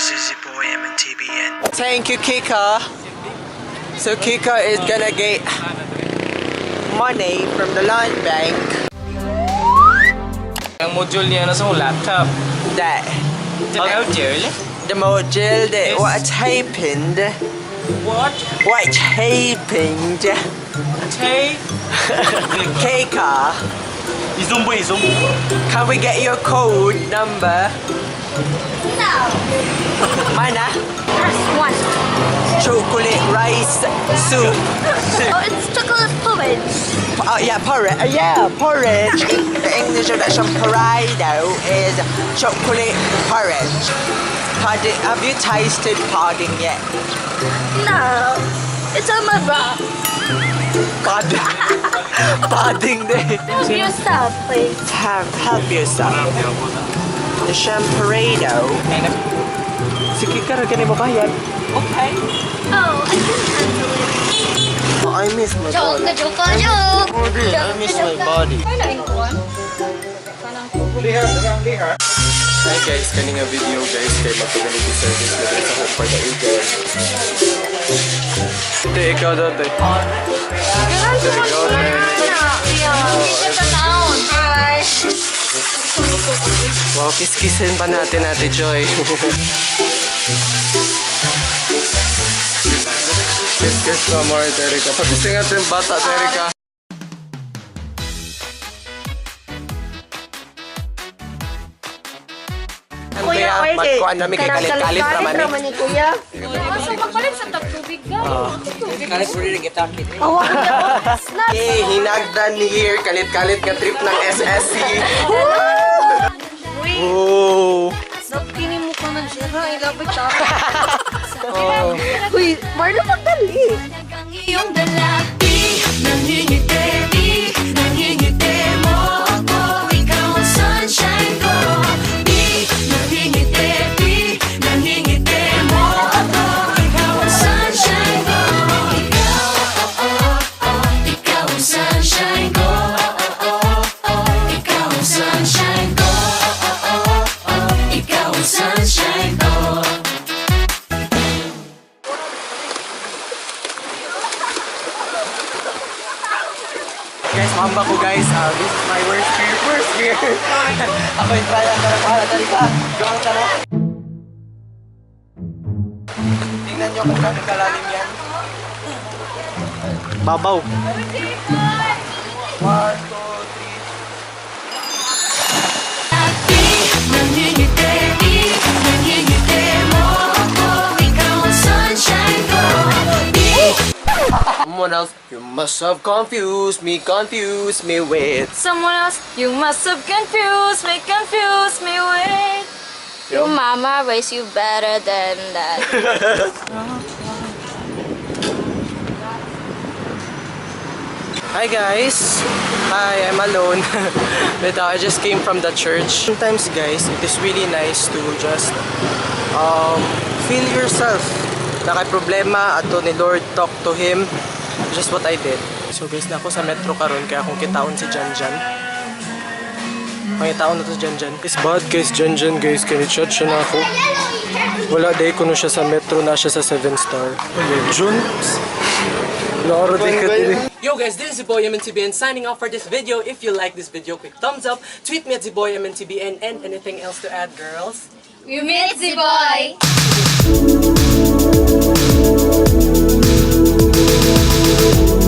this is zboymntbn. Thank you, Kika. So Kika is gonna get money from the land bank. Ang module niya na sa laptop. That Module? the module that what happened? What? What happened? Tay? Kika, Zboy. can we get your code number? No. Mana? First one. Chocolate rice soup. Oh, it's chocolate porridge. Oh yeah, porridge. Yeah, porridge. The English version Parado is chocolate porridge. Pudding. Have you tasted pudding yet? No. It's on my bra. Pudding. Pudding day. Help yourself, please. Help yourself. The champarado. Sige ka, ganyan mo bayad. Okay. Oh, I can handle it. Oh, I miss my body. Joke. I miss my body. Hi guys, kaninga video guys kay mag-community service na rin sa home for the aged. Te, ikaw daw te. Wow, kiss-kissin pa natin Ate Joy. Kiss pa more, Terika. Pagising natin yung bata, Terika. Kuya, magkuhan namin kay kalit-kalit naman ni Kuya. Asa magpalit sa tubig ka? Kalit mo rin Hey, hinagdan here. Kalit-kalit nga trip ng SSC. Oh. Kini mo ka man siya. Ilapit ka. Uy, Marlo magdali. Iyong dalapi, nangingiti mo ako, ikaw ang sunshine ko. Nangingiti mo ako, ikaw ang sunshine ko. Ikaw ang sunshine ko. Ikaw ang sunshine ko. Ikaw ang sunshine ko. Guys, mamba ko guys. This is my worst fear. Ako yung try ang tara. Dali ka. Gawang tara. Tingnan nyo kung gano'ng kalalim yan. Babaw. 1, 2, 3. Nangingiti mo ako, ikaw ang sunshine ko. Someone else, you must have confused me with. Someone else, you must have confused me with. Your mama raised you better than that. Hi guys! Hi, I'm alone. But I just came from the church. Sometimes guys, it is really nice to just feel yourself. Nakay problema ato ni Lord, talk to Him. Just what I did. So guys, na ako sa metro karon kaya akong kitaon si Janjan. Makitaon na to si Janjan. It's bad guys, Janjan guys. Kani-chat siya na ako. Wala day ko na siya sa metro, na siya sa 7-star. Jun? Yo guys, this is zboymntbn signing off for this video. If you like this video, quick thumbs up. Tweet me at zboymntbn and anything else to add, girls. You meet Zboy.